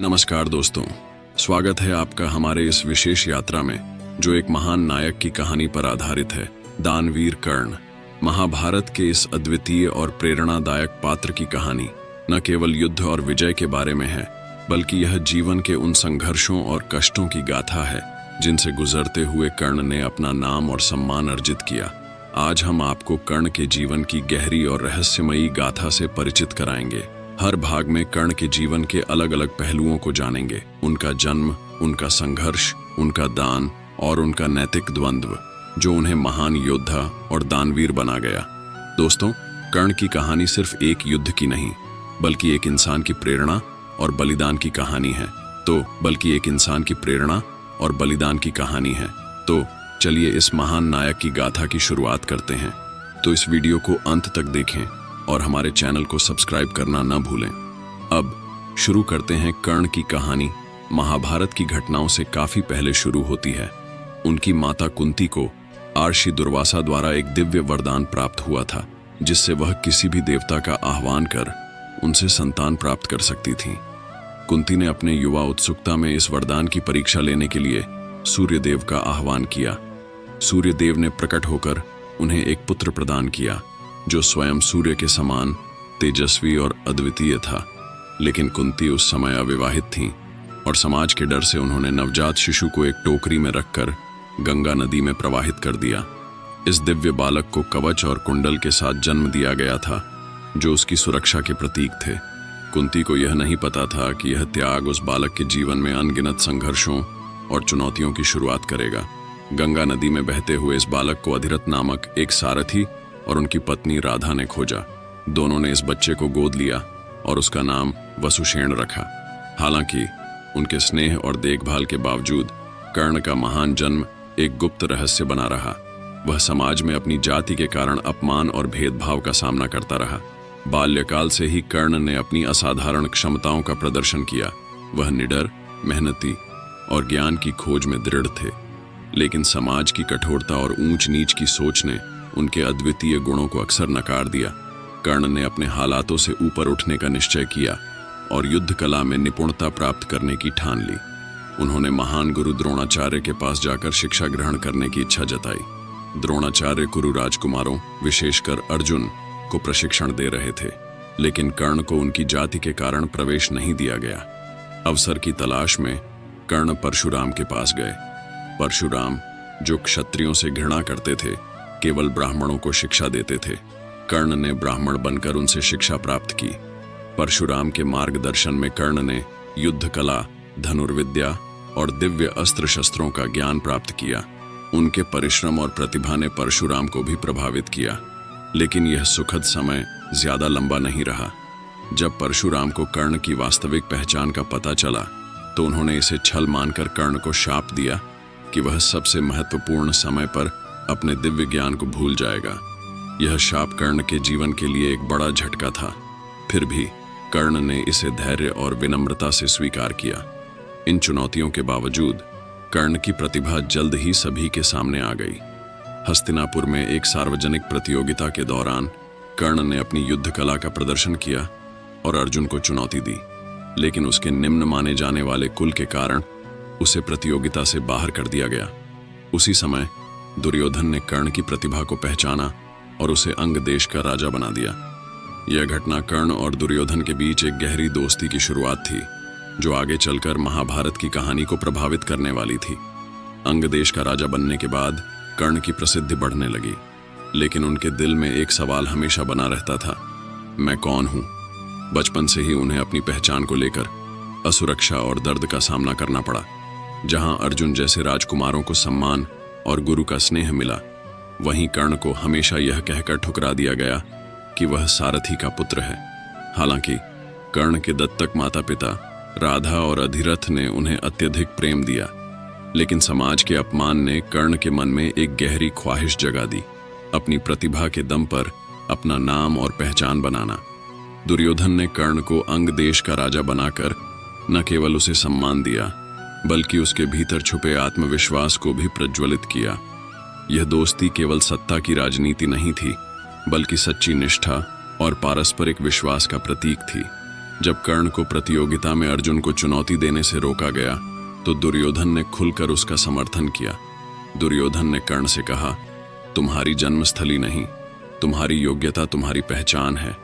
नमस्कार दोस्तों, स्वागत है आपका हमारे इस विशेष यात्रा में जो एक महान नायक की कहानी पर आधारित है, दानवीर कर्ण। महाभारत के इस अद्वितीय और प्रेरणादायक पात्र की कहानी न केवल युद्ध और विजय के बारे में है, बल्कि यह जीवन के उन संघर्षों और कष्टों की गाथा है जिनसे गुजरते हुए कर्ण ने अपना नाम और सम्मान अर्जित किया। आज हम आपको कर्ण के जीवन की गहरी और रहस्यमयी गाथा से परिचित कराएंगे। हर भाग में कर्ण के जीवन के अलग अलग पहलुओं को जानेंगे, उनका जन्म, उनका संघर्ष, उनका दान और उनका नैतिक द्वंद्व जो उन्हें महान योद्धा और दानवीर बना गया। दोस्तों, कर्ण की कहानी सिर्फ एक युद्ध की नहीं, बल्कि एक इंसान की प्रेरणा और बलिदान की कहानी है। तो चलिए इस महान नायक की गाथा की शुरुआत करते हैं। तो इस वीडियो को अंत तक देखें और हमारे चैनल को सब्सक्राइब करना न भूलें। अब शुरू करते हैं। कर्ण की कहानी महाभारत की घटनाओं से काफी पहले शुरू होती है। उनकी माता कुंती को आर्षि दुर्वासा द्वारा एक दिव्य वरदान प्राप्त हुआ था, जिससे वह किसी भी देवता का आह्वान कर उनसे संतान प्राप्त कर सकती थीं। कुंती ने अपने युवा उत्सुकता में इस वरदान की परीक्षा लेने के लिए सूर्यदेव का आह्वान किया। सूर्यदेव ने प्रकट होकर उन्हें एक पुत्र प्रदान किया जो स्वयं सूर्य के समान तेजस्वी और अद्वितीय था। लेकिन कुंती उस समय अविवाहित थीं और समाज के डर से उन्होंने नवजात शिशु को एक टोकरी में रखकर गंगा नदी में प्रवाहित कर दिया। इस दिव्य बालक को कवच और कुंडल के साथ जन्म दिया गया था जो उसकी सुरक्षा के प्रतीक थे। कुंती को यह नहीं पता था कि यह त्याग उस बालक के जीवन में अनगिनत संघर्षों और चुनौतियों की शुरुआत करेगा। गंगा नदी में बहते हुए इस बालक को अधिरथ नामक एक सारथी और उनकी पत्नी राधा ने खोजा। दोनों ने इस बच्चे को गोद लिया और उसका नाम वसुषेण रखा। हालांकि उनके स्नेह और देखभाल के बावजूद कर्ण का महान जन्म एक गुप्त रहस्य बना रहा। वह समाज में अपनी जाति के कारण अपमान और भेदभाव का सामना करता रहा। बाल्यकाल से ही कर्ण ने अपनी असाधारण क्षमताओं का प्रदर्शन किया। वह निडर, मेहनती और ज्ञान की खोज में दृढ़ थे, लेकिन समाज की कठोरता और ऊंच नीच की सोच ने उनके अद्वितीय गुणों को अक्सर नकार दिया। कर्ण ने अपने हालातों से ऊपर उठने का निश्चय किया और युद्ध कला में निपुणता प्राप्त करने की ठान ली। उन्होंने महान गुरु द्रोणाचार्य के पास जाकर शिक्षा ग्रहण करने की इच्छा जताई। द्रोणाचार्य कुरु राजकुमारों, विशेषकर अर्जुन को प्रशिक्षण दे रहे थे, लेकिन कर्ण को उनकी जाति के कारण प्रवेश नहीं दिया गया। अवसर की तलाश में कर्ण परशुराम के पास गए। परशुराम, जो क्षत्रियों से घृणा करते थे, केवल ब्राह्मणों को शिक्षा देते थे। कर्ण ने ब्राह्मण बनकर उनसे शिक्षा प्राप्त की। परशुराम के मार्गदर्शन में कर्ण ने युद्ध कला, धनुर्विद्या और दिव्य अस्त्र शस्त्रों का ज्ञान प्राप्त किया। उनके परिश्रम और प्रतिभा ने परशुराम को भी प्रभावित किया। लेकिन यह सुखद समय ज्यादा लंबा नहीं रहा। जब परशुराम को कर्ण की वास्तविक पहचान का पता चला तो उन्होंने इसे छल मानकर कर्ण को शाप दिया कि वह सबसे महत्वपूर्ण समय पर अपने दिव्य ज्ञान को भूल जाएगा। यह शाप कर्ण के जीवन के लिए एक बड़ा झटका था। फिर भी कर्ण ने इसे धैर्य और विनम्रता से स्वीकार किया। इन चुनौतियों के बावजूद कर्ण की प्रतिभा जल्द ही सभी के सामने आ गई। हस्तिनापुर में एक सार्वजनिक प्रतियोगिता के दौरान कर्ण ने अपनी युद्ध कला का प्रदर्शन किया और अर्जुन को चुनौती दी, लेकिन उसके निम्न माने जाने वाले कुल के कारण उसे प्रतियोगिता से बाहर कर दिया गया। उसी समय दुर्योधन ने कर्ण की प्रतिभा को पहचाना और उसे अंग देश का राजा बना दिया। यह घटना कर्ण और दुर्योधन के बीच एक गहरी दोस्ती की शुरुआत थी, जो आगे चलकर महाभारत की कहानी को प्रभावित करने वाली थी। अंग देश का राजा बनने के बाद कर्ण की प्रसिद्धि बढ़ने लगी, लेकिन उनके दिल में एक सवाल हमेशा बना रहता था, मैं कौन हूं? बचपन से ही उन्हें अपनी पहचान को लेकर असुरक्षा और दर्द का सामना करना पड़ा। जहां अर्जुन जैसे राजकुमारों को सम्मान और गुरु का स्नेह मिला, वहीं कर्ण को हमेशा यह कहकर ठुकरा दिया गया कि वह सारथी का पुत्र है। हालांकि कर्ण के दत्तक माता पिता राधा और अधिरथ ने उन्हें अत्यधिक प्रेम दिया, लेकिन समाज के अपमान ने कर्ण के मन में एक गहरी ख्वाहिश जगा दी, अपनी प्रतिभा के दम पर अपना नाम और पहचान बनाना। दुर्योधन ने कर्ण को अंग देश का राजा बनाकर न केवल उसे सम्मान दिया, बल्कि उसके भीतर छुपे आत्मविश्वास को भी प्रज्वलित किया। यह दोस्ती केवल सत्ता की राजनीति नहीं थी, बल्कि सच्ची निष्ठा और पारस्परिक विश्वास का प्रतीक थी। जब कर्ण को प्रतियोगिता में अर्जुन को चुनौती देने से रोका गया तो दुर्योधन ने खुलकर उसका समर्थन किया। दुर्योधन ने कर्ण से कहा, तुम्हारी जन्मस्थली नहीं, तुम्हारी योग्यता तुम्हारी पहचान है।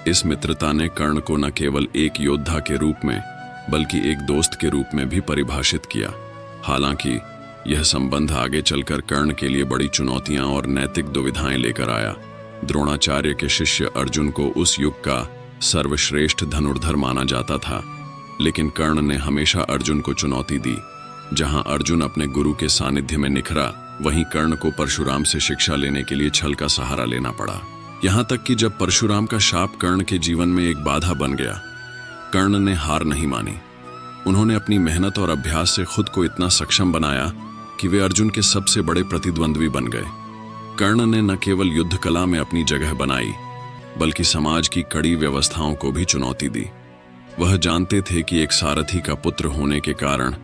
इस मित्रता ने कर्ण को न केवल एक योद्धा के रूप में बल्कि एक दोस्त के रूप में भी परिभाषित किया। हालांकि यह संबंध आगे चलकर कर्ण के लिए बड़ी चुनौतियां और नैतिक दुविधाएं लेकर आया। द्रोणाचार्य के शिष्य अर्जुन को उस युग का सर्वश्रेष्ठ धनुर्धर माना जाता था, लेकिन कर्ण ने हमेशा अर्जुन को चुनौती दी। जहां अर्जुन अपने गुरु के सानिध्य में निखरा, वहीं कर्ण को परशुराम से शिक्षा लेने के लिए छल का सहारा लेना पड़ा। यहां तक कि जब परशुराम का शाप कर्ण के जीवन में एक बाधा बन गया, कर्ण ने हार नहीं मानी। उन्होंने अपनी मेहनत और अभ्यास से खुद को इतना सक्षम बनाया कि वे अर्जुन के सबसे बड़े प्रतिद्वंद्वी बन गए। कर्ण ने न केवल युद्ध कला में अपनी जगह बनाई, बल्कि समाज की कड़ी व्यवस्थाओं को भी चुनौती दी। वह जानते थे कि एक सारथी का पुत्र होने के कारण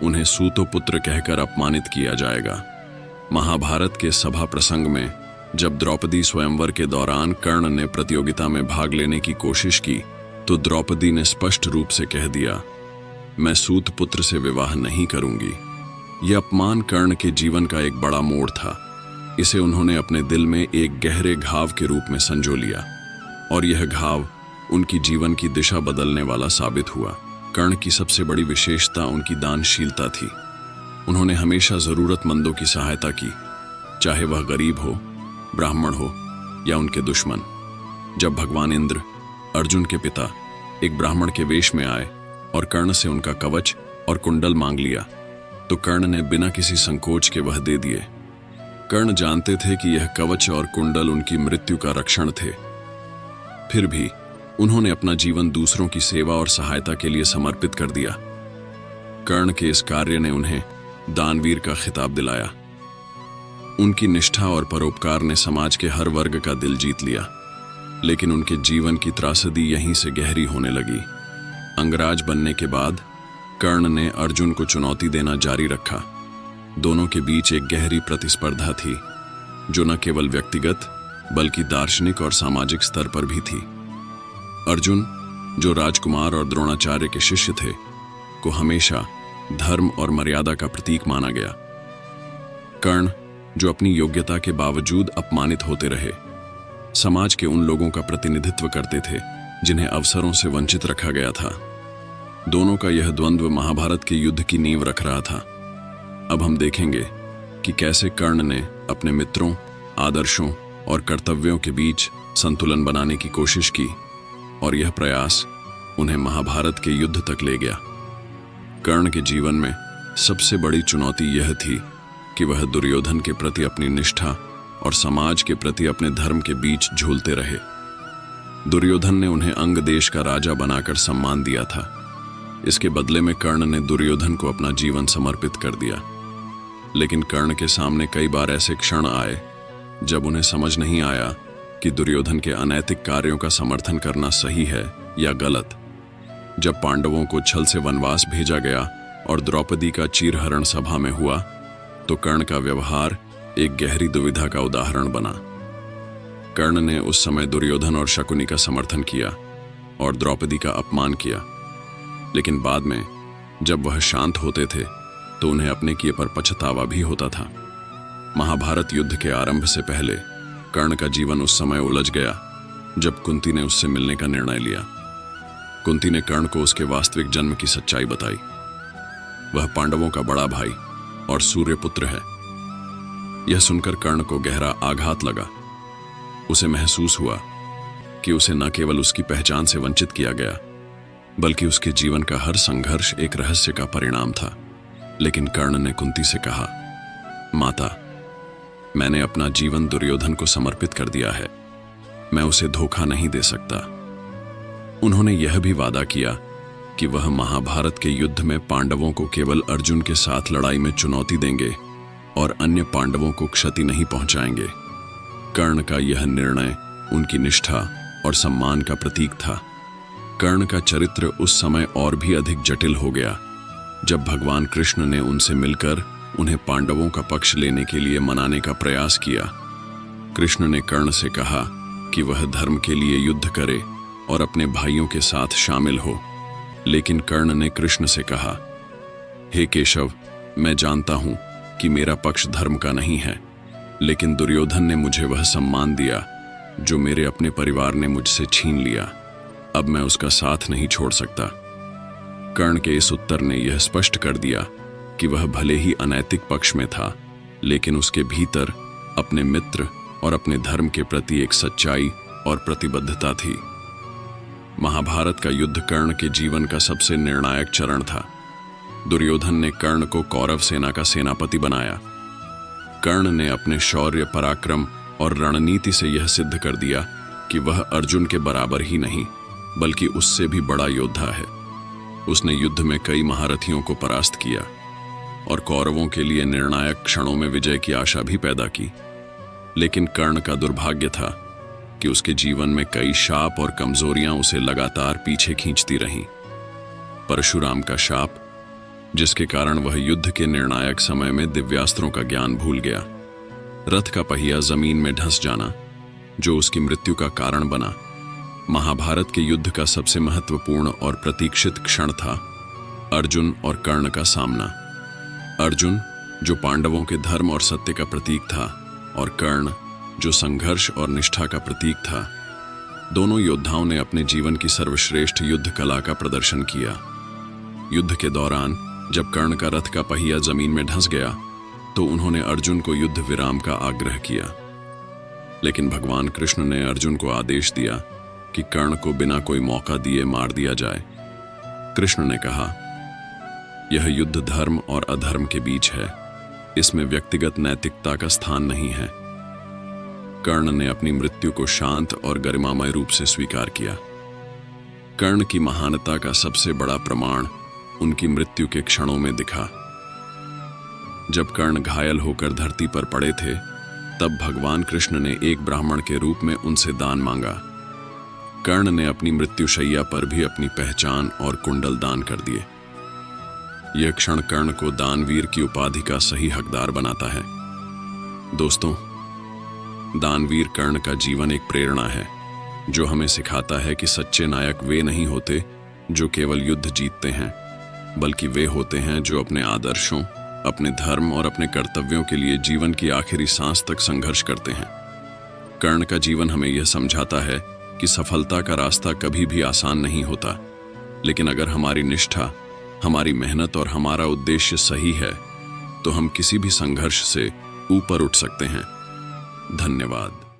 उन्हें सूतोपुत्र कहकर अपमानित किया जाएगा। महाभारत के सभा प्रसंग में जब द्रौपदी स्वयंवर के दौरान कर्ण ने प्रतियोगिता में भाग लेने की कोशिश की, तो द्रौपदी ने स्पष्ट रूप से कह दिया, मैं सूतपुत्र से विवाह नहीं करूंगी। यह अपमान कर्ण के जीवन का एक बड़ा मोड़ था। इसे उन्होंने अपने दिल में एक गहरे घाव के रूप में संजो लिया, और यह घाव उनकी जीवन की दिशा बदलने वाला साबित हुआ। कर्ण की सबसे बड़ी विशेषता उनकी दानशीलता थी। उन्होंने हमेशा जरूरतमंदों की सहायता की, चाहे वह गरीब हो, ब्राह्मण हो या उनके दुश्मन। जब भगवान इंद्र, अर्जुन के पिता, एक ब्राह्मण के वेश में आए और कर्ण से उनका कवच और कुंडल मांग लिया, तो कर्ण ने बिना किसी संकोच के वह दे दिए। कर्ण जानते थे कि यह कवच और कुंडल उनकी मृत्यु का रक्षण थे। फिर भी उन्होंने अपना जीवन दूसरों की सेवा और सहायता के लिए समर्पित कर दिया। कर्ण के इस कार्य ने उन्हें दानवीर का खिताब दिलाया। उनकी निष्ठा और परोपकार ने समाज के हर वर्ग का दिल जीत लिया। लेकिन उनके जीवन की त्रासदी यहीं से गहरी होने लगी। अंगराज बनने के बाद कर्ण ने अर्जुन को चुनौती देना जारी रखा। दोनों के बीच एक गहरी प्रतिस्पर्धा थी, जो न केवल व्यक्तिगत बल्कि दार्शनिक और सामाजिक स्तर पर भी थी। अर्जुन, जो राजकुमार और द्रोणाचार्य के शिष्य थे, को हमेशा धर्म और मर्यादा का प्रतीक माना गया। कर्ण, जो अपनी योग्यता के बावजूद अपमानित होते रहे, समाज के उन लोगों का प्रतिनिधित्व करते थे जिन्हें अवसरों से वंचित रखा गया था। दोनों का यह द्वंद्व महाभारत के युद्ध की नींव रख रहा था। अब हम देखेंगे कि कैसे कर्ण ने अपने मित्रों, आदर्शों और कर्तव्यों के बीच संतुलन बनाने की कोशिश की, और यह प्रयास उन्हें महाभारत के युद्ध तक ले गया। कर्ण के जीवन में सबसे बड़ी चुनौती यह थी कि वह दुर्योधन के प्रति अपनी निष्ठा और समाज के प्रति अपने धर्म के बीच झूलते रहे। दुर्योधन ने उन्हें अंग देश का राजा बनाकर सम्मान दिया था। इसके बदले में कर्ण ने दुर्योधन को अपना जीवन समर्पित कर दिया। लेकिन कर्ण के सामने कई बार ऐसे क्षण आए जब उन्हें समझ नहीं आया कि दुर्योधन के अनैतिक कार्यों का समर्थन करना सही है या गलत। जब पांडवों को छल से वनवास भेजा गया और द्रौपदी का चीरहरण सभा में हुआ, तो कर्ण का व्यवहार एक गहरी दुविधा का उदाहरण बना। कर्ण ने उस समय दुर्योधन और शकुनी का समर्थन किया और द्रौपदी का अपमान किया, लेकिन बाद में जब वह शांत होते थे तो उन्हें अपने किए पर पछतावा भी होता था। महाभारत युद्ध के आरंभ से पहले कर्ण का जीवन उस समय उलझ गया जब कुंती ने उससे मिलने का निर्णय लिया। कुंती ने कर्ण को उसके वास्तविक जन्म की सच्चाई बताई। वह पांडवों का बड़ा भाई और सूर्यपुत्र है। यह सुनकर कर्ण को गहरा आघात लगा। उसे महसूस हुआ कि उसे न केवल उसकी पहचान से वंचित किया गया, बल्कि उसके जीवन का हर संघर्ष एक रहस्य का परिणाम था। लेकिन कर्ण ने कुंती से कहा, माता, मैंने अपना जीवन दुर्योधन को समर्पित कर दिया है। मैं उसे धोखा नहीं दे सकता। उन्होंने यह भी वादा किया कि वह महाभारत के युद्ध में पांडवों को केवल अर्जुन के साथ लड़ाई में चुनौती देंगे और अन्य पांडवों को क्षति नहीं पहुंचाएंगे। कर्ण का यह निर्णय उनकी निष्ठा और सम्मान का प्रतीक था। कर्ण का चरित्र उस समय और भी अधिक जटिल हो गया जब भगवान कृष्ण ने उनसे मिलकर उन्हें पांडवों का पक्ष लेने के लिए मनाने का प्रयास किया। कृष्ण ने कर्ण से कहा कि वह धर्म के लिए युद्ध करे और अपने भाइयों के साथ शामिल हो। लेकिन कर्ण ने कृष्ण से कहा, हे केशव, मैं जानता हूं कि मेरा पक्ष धर्म का नहीं है, लेकिन दुर्योधन ने मुझे वह सम्मान दिया जो मेरे अपने परिवार ने मुझसे छीन लिया। अब मैं उसका साथ नहीं छोड़ सकता। कर्ण के इस उत्तर ने यह स्पष्ट कर दिया कि वह भले ही अनैतिक पक्ष में था, लेकिन उसके भीतर अपने मित्र और अपने धर्म के प्रति एक सच्चाई और प्रतिबद्धता थी। महाभारत का युद्ध कर्ण के जीवन का सबसे निर्णायक चरण था। दुर्योधन ने कर्ण को कौरव सेना का सेनापति बनाया। कर्ण ने अपने शौर्य, पराक्रम और रणनीति से यह सिद्ध कर दिया कि वह अर्जुन के बराबर ही नहीं, बल्कि उससे भी बड़ा योद्धा है। उसने युद्ध में कई महारथियों को परास्त किया और कौरवों के लिए निर्णायक क्षणों में विजय की आशा भी पैदा की। लेकिन कर्ण का दुर्भाग्य था कि उसके जीवन में कई शाप और कमजोरियां उसे लगातार पीछे खींचती रहीं। परशुराम का शाप, जिसके कारण वह युद्ध के निर्णायक समय में दिव्यास्त्रों का ज्ञान भूल गया। रथ का पहिया जमीन में धंस जाना, जो उसकी मृत्यु का कारण बना। महाभारत के युद्ध का सबसे महत्वपूर्ण और प्रतीक्षित क्षण था अर्जुन और कर्ण का सामना। अर्जुन, जो पांडवों के धर्म और सत्य का प्रतीक था, और कर्ण, जो संघर्ष और निष्ठा का प्रतीक था। दोनों योद्धाओं ने अपने जीवन की सर्वश्रेष्ठ युद्ध कला का प्रदर्शन किया। युद्ध के दौरान जब कर्ण का रथ का पहिया जमीन में धंस गया, तो उन्होंने अर्जुन को युद्ध विराम का आग्रह किया। लेकिन भगवान कृष्ण ने अर्जुन को आदेश दिया कि कर्ण को बिना कोई मौका दिए मार दिया जाए। कृष्ण ने कहा, यह युद्ध धर्म और अधर्म के बीच है, इसमें व्यक्तिगत नैतिकता का स्थान नहीं है। कर्ण ने अपनी मृत्यु को शांत और गरिमामय रूप से स्वीकार किया। कर्ण की महानता का सबसे बड़ा प्रमाण उनकी मृत्यु के क्षणों में दिखा। जब कर्ण घायल होकर धरती पर पड़े थे, तब भगवान कृष्ण ने एक ब्राह्मण के रूप में उनसे दान मांगा। कर्ण ने अपनी मृत्युशैया पर भी अपनी पहचान और कुंडल दान कर दिए। यह क्षण कर्ण को दानवीर की उपाधि का सही हकदार बनाता है। दोस्तों, दानवीर कर्ण का जीवन एक प्रेरणा है, जो हमें सिखाता है कि सच्चे नायक वे नहीं होते जो केवल युद्ध जीतते हैं, बल्कि वे होते हैं जो अपने आदर्शों, अपने धर्म और अपने कर्तव्यों के लिए जीवन की आखिरी सांस तक संघर्ष करते हैं। कर्ण का जीवन हमें यह समझाता है कि सफलता का रास्ता कभी भी आसान नहीं होता, लेकिन अगर हमारी निष्ठा, हमारी मेहनत और हमारा उद्देश्य सही है, तो हम किसी भी संघर्ष से ऊपर उठ सकते हैं। धन्यवाद।